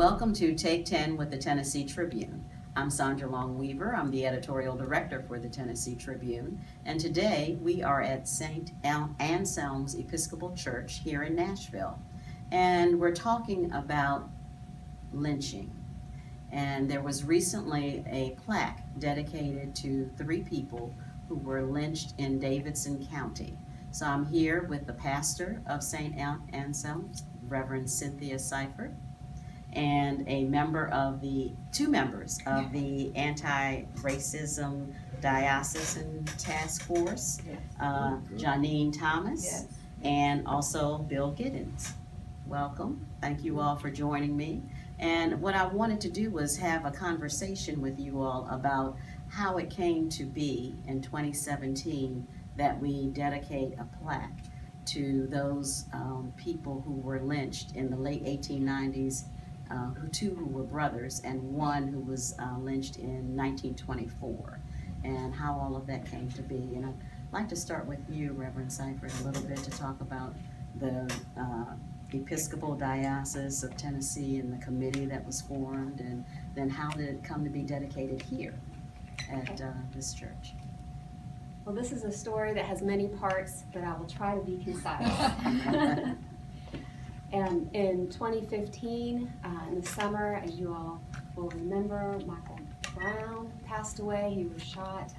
Welcome to Take 10 with the Tennessee Tribune. I'm Sandra Weaver. I'm the editorial director for the Tennessee Tribune. And today we are at St. Anselm's Episcopal Church here in Nashville. And we're talking about lynching. And there was recently a plaque dedicated to 3 people who were lynched in Davidson County. So I'm here with the pastor of St. Anselm's, Reverend Cynthia Seifert, and two members of the Anti-Racism Diocesan Task Force, Johniene Yes. and also Bill Gittens. Welcome. Thank you all for joining me. And what I wanted to do was have a conversation with you all about how it came to be in 2017 that we dedicate a plaque to those people who were lynched in the late 1890s, 2 who were brothers and 1 who was lynched in 1924, and how all of that came to be. And I'd like to start with you, Reverend Seifert, a little bit to talk about the Episcopal Diocese of Tennessee and the committee that was formed, and then how did it come to be dedicated here at this church? Well, this is a story that has many parts, but I will try to be concise. And in 2015, in the summer, as you all will remember, Michael Brown passed away. He was shot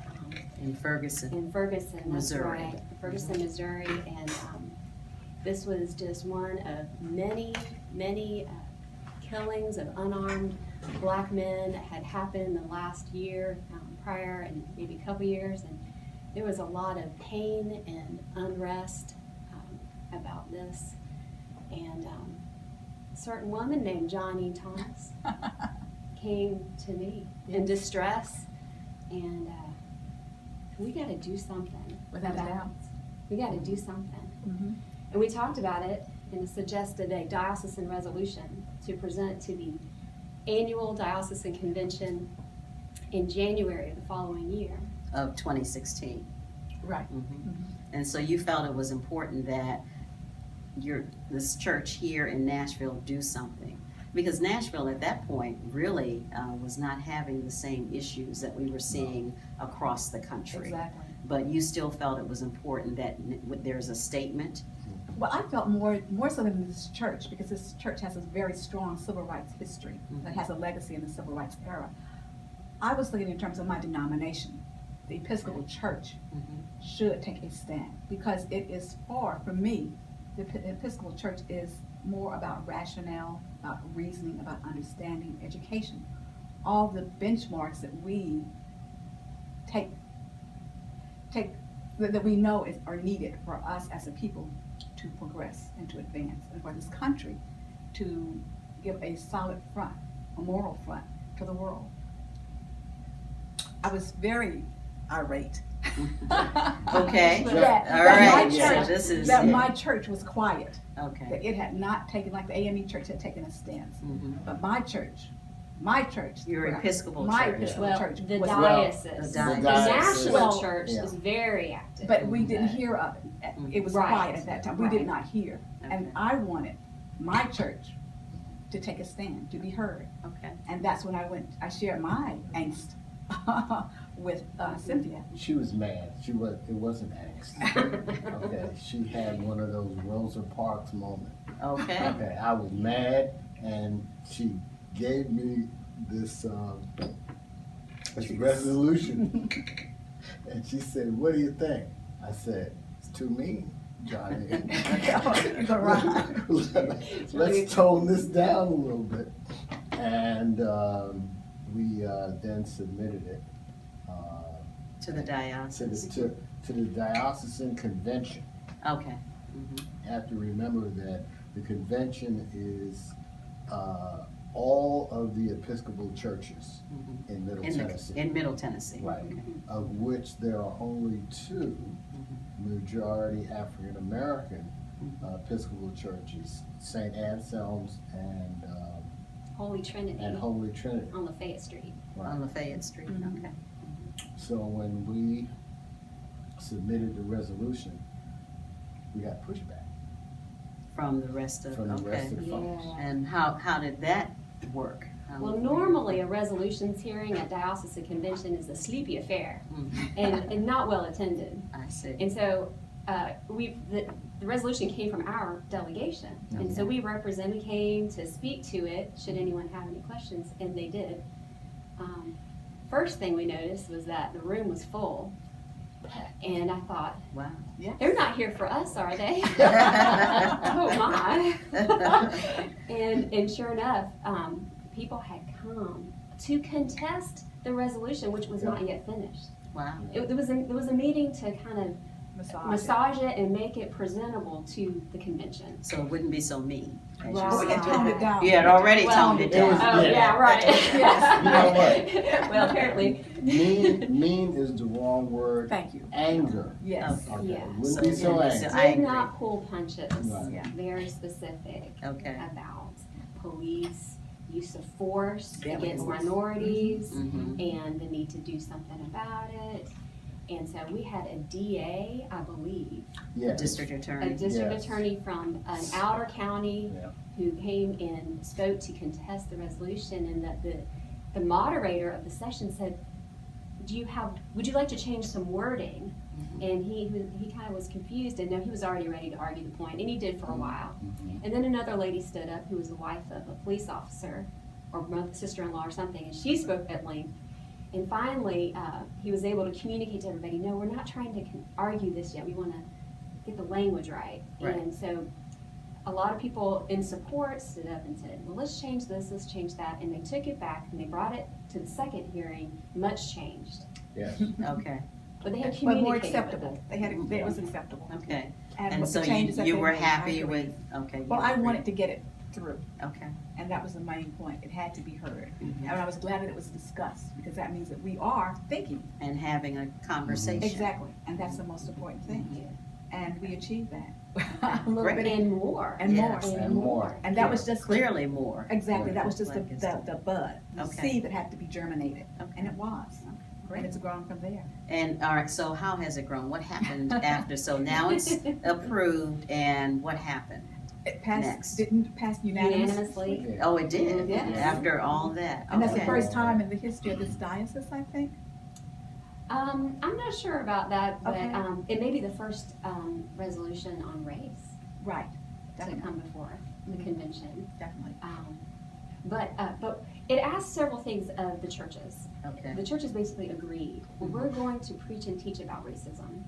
In Ferguson, that's Missouri. right, Ferguson, Missouri, and this was just one of many killings of unarmed black men that had happened in the last year prior, and maybe a couple years, and there was a lot of pain and unrest about this. And a certain woman named Johniene came to me in distress, and we got to do something. Without a doubt. We got to do something. Mm-hmm. And we talked about it and suggested a diocesan resolution to present to the annual diocesan convention in January of the following year. of 2016. Right. And so you felt it was important that this church here in Nashville do something, because Nashville at that point really was not having the same issues that we were seeing across the country. Exactly. But you still felt it was important that there's a statement. Well, I felt more so than this church, because this church has a very strong civil rights history that has a legacy in the civil rights era. I was thinking in terms of my denomination. The Episcopal Church should take a stand, because it is far from me. The Episcopal Church is more about rationale, about reasoning, about understanding, education. All the benchmarks that we take that we know are needed for us as a people to progress and to advance, and for this country to give a solid front, a moral front to the world. I was very irate. Okay. All right. My church was quiet. Okay. That it had not taken, like the AME church had taken a stance. But my church, Your Episcopal my church. Episcopal church The was diocese. The The diocese. Nashville church Yeah. is very active. But we didn't hear of it. It was Right. quiet at that time. We did Right. not hear. Okay. And I wanted my church to take a stand, to be heard. Okay. And that's when I shared my angst with Cynthia. She was mad. It wasn't angst. Okay, she had one of those Rosa Parks moments. Okay. Okay, I was mad, and she gave me this resolution, and she said, "What do you think?" I said, "It's too mean, Johnny. Let's tone this down a little bit." And we then submitted it To the diocese. to the diocesan convention. Okay. You have to remember that the convention is all of the Episcopal churches in Middle Tennessee. In Middle Tennessee. Right. Okay. Of which there are only 2 majority African American Episcopal churches, St. Anselm's and Holy Trinity Holy Trinity. on Lafayette Street. On Lafayette Street. Okay. So when we submitted the resolution, we got pushback From the rest of from the rest of the folks. Yeah. And how did that work? Well, normally a resolutions hearing at diocesan convention is a sleepy affair and not well attended. I see. And so the resolution came from our delegation. And so we represented, came to speak to it, should anyone have any questions, and they did. First thing we noticed was that the room was full. And I thought, Wow. they're not here for us, are they? Oh my. And sure enough, people had come to contest the resolution, which was not yet finished. Wow. It was a meeting to kind of massage it and make it presentable to the convention. So it wouldn't be so mean. as you Right. We had said. toned it down. You had already Well, toned it it was- down. Oh, yeah, right. You know what? Well, apparently. Mean is the wrong word. Thank you. Anger. Yes. Okay. Okay. Yeah. Wouldn't be So so it angry. is- Did I not agree. pull punches. Right. Yeah. Very specific Okay. about police, use of force Yeah, against force. minorities, Mhm. and the need to do something about it. And so we had a DA, I believe, Yes. District a attorney. district Yes. attorney from an outer county Yeah. who came and spoke to contest the resolution, and that the moderator of the session said, would you like to change some wording? Mhm. And he kind of was confused, and no, he was already ready to argue the point, and he did for a while. Mhm. And then another lady stood up who was the wife of a police officer or sister-in-law or something, and she spoke at length. And finally, he was able to communicate to everybody, no, we're not trying to argue this yet. We want to get the language right. Right. And so a lot of people in support stood up and said, well, let's change this, let's change that. And they took it back and they brought it to the second hearing, much changed. Yes. Okay, But they had But communicated more with acceptable. us. It was acceptable. okay. And And with the so changes that you they were made, I happy agree. with, okay. you Well, I agree. wanted to get it through, Okay. and that was the main point. It had to be heard. Mhm. And I was glad that it was discussed, because that means that we are thinking. And having a conversation. Exactly, and that's the most important thing. Yeah. And we achieved that. A little Great. bit, And more. and more. Yes. And more. And that was just. Clearly more. Exactly, that was just the Like it's- bud, the Okay. seed that had to be germinated, Okay. and it was. And it's grown from there. And, all right, so how has it grown? What happened after? So now it's approved, and what happened? It passed, Next. didn't pass unanimously. Unanimously. Oh, it did? Yes. After all that? And that's the Okay. first time in the history of this diocese, I think. I'm not sure about that, but Okay. it may be the first resolution on race Right, to definitely, come before the convention. definitely. But it asked several things of the churches. Okay. The churches basically agreed, well, we're going to preach and teach about racism,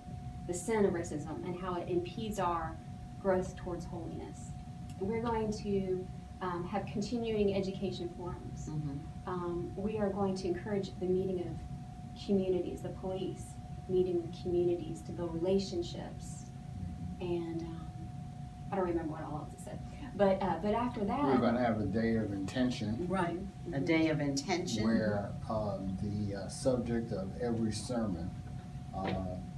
the sin of racism, and how it impedes our growth towards holiness. And we're going to have continuing education forums. Mhm. We are going to encourage the meeting of communities, the police, meeting with communities to build relationships. And I don't remember what all else it said. But after We're that, gonna have a day of intention Right. A day of intention. where the subject of every sermon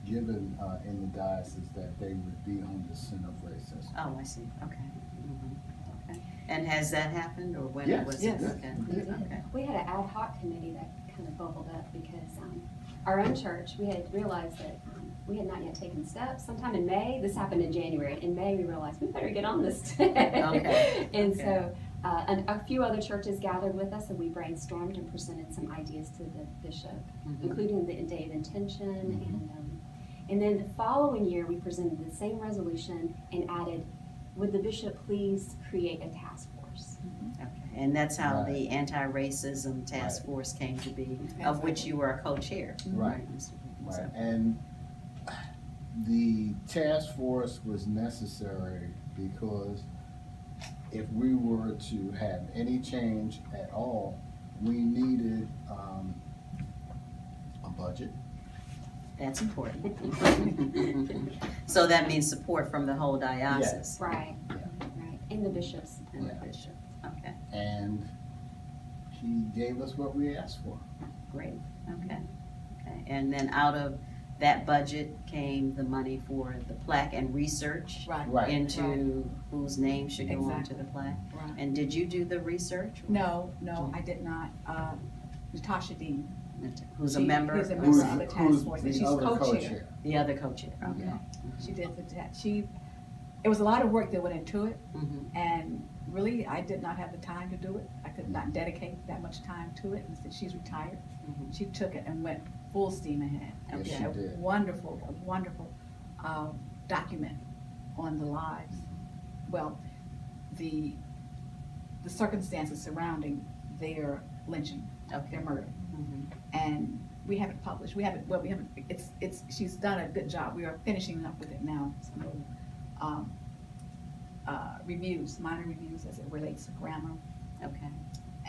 given in the diocese, that they would be on the sin of racism. Oh, I see. Okay. Mhm. Okay. And has that happened, or when Yes. was Yes. it? Okay. we did. Okay. We had an ad hoc committee that kind of bubbled up because our own church, we had realized that we had not yet taken steps. Sometime in May, this happened in January. In May, we realized we better get on this today. Okay. And Okay. so a few other churches gathered with us, and we brainstormed and presented some ideas to the bishop, Mhm. including the day of intention. And then the following year, we presented the same resolution and added, would the bishop please create a task force? Okay. And that's how Right. the anti-racism task Right. force came to be, of which you were a co-chair. Right. Mr. Gittens. Right, and the task force was necessary because if we were to have any change at all, we needed a budget. That's important. So that means support from the whole diocese. Right, Yeah. right, and the bishops. And the Yeah. bishop. Okay, And he gave us what we asked for. great. Okay. Okay. And then out of that budget came the money for the plaque and research Right, Right. into whose name should go onto the plaque. right. And did you do the research? No, I did not. Natasha Dean. Who's a She- member? who's a Who's member of the task who's force, and the she's other co-chair. The other co-chair. Okay. She did it was a lot of work that went into it, Mhm. and really, I did not have the time to do it. I could not dedicate that much time to it. And since she's retired, Mhm. she took it and went full steam ahead. And Yes, did she a did. wonderful, document on the lives. Well, the circumstances surrounding their lynching, Okay. their murder. Mhm. And we haven't published, we haven't, she's done a good job. We are finishing up with it now. Some little, reviews, minor reviews as it relates to grammar Okay.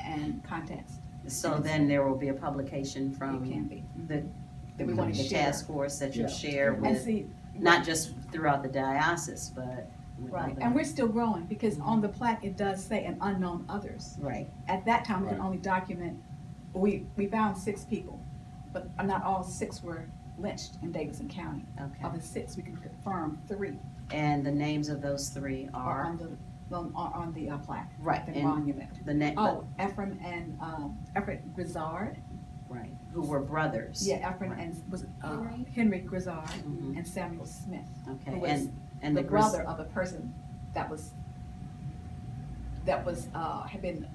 and context. So then there will be a publication It from can be. the, That we want to the share. task force that you'll Yeah. share And with, see, not just throughout the diocese, but with right, other- and we're still growing, because on the plaque, it does say an unknown others. Right, At that time, we could Right. only document, we found 6 people, but not all 6 were lynched in Davidson County. Of okay. the 6, we can confirm 3 And the names of those 3 are are? on the plaque, Right, the and monument. the name, Oh, Ephraim and, Ephraim Grizzard, right, who were brothers? yeah, Ephraim Right. and, was it, Henry? Henry Grizzard Mhm. and Samuel Smith, who Okay, was and the Gris- brother of a person that had been,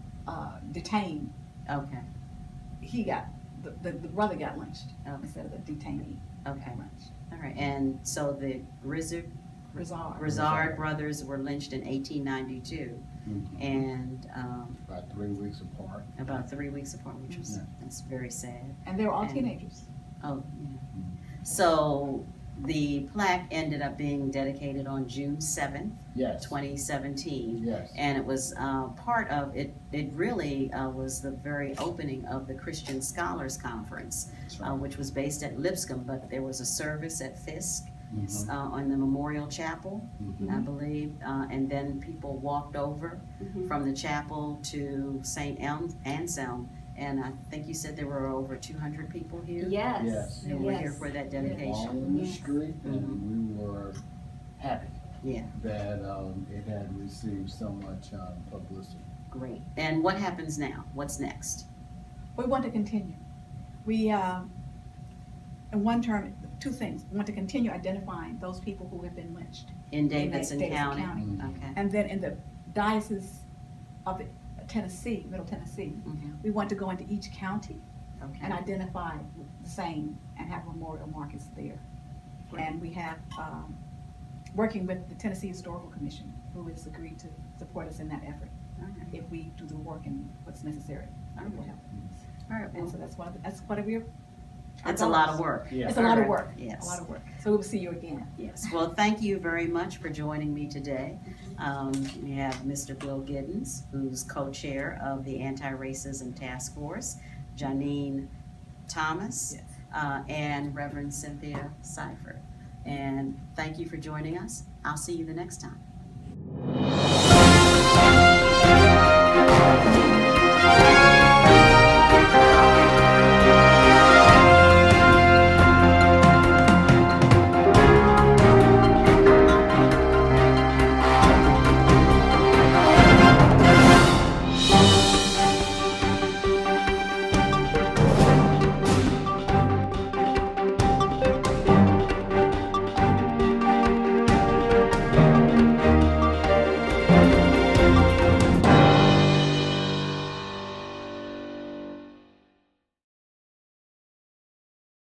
detained. Okay, He got, the brother got lynched Okay. instead of the detainee okay, got lynched. all right, and so the Grizzard. Grizzard brothers were lynched in 1892, Mhm. and, About 3 weeks apart. about 3 weeks apart, which was, Yeah. that's very sad. And they were all And- teenagers. Oh, yeah. So the plaque ended up being dedicated on June 7th, Yes, 2017. yes. And it was part of, it really was the very opening of the Christian Scholars Conference, That's right. which was based at Lipscomb, but there was a service at Fisk Mhm. on the Memorial Chapel, Mhm. I believe, and then people walked over Mhm. from the chapel to St. Anselm, and I think you said there were over 200 people here? Yes. Yes. Who were here Yes. for that All dedication? in the Yes. street, and we were happy Yeah, that it had received so much publicity. great. And what happens now? What's next? We want to continue. We, in one term, 2 things. We want to continue identifying those people who have been lynched. In Davidson Davidson County? County. Okay. And then in the diocese of Tennessee, Middle Tennessee, Mhm. we want to go into each county and Okay. identify the same and have memorial markers there. And we have, working with the Tennessee Historical Commission, who has agreed to support us in that effort, All right. if we do the work and what's necessary. All It will right. help. All right, And well, so that's one of your. that's a lot of work. Yeah. It's a lot of All right. work. Yes. A lot of work. So we will see you again. Yes, well, thank you very much for joining me today. We have Mr. Bill Gittens, who's co-chair of the Anti-Racism Task Force, Johniene Thomas, Yes. and Reverend Cynthia Seifert. And thank you for joining us. I'll see you the next time.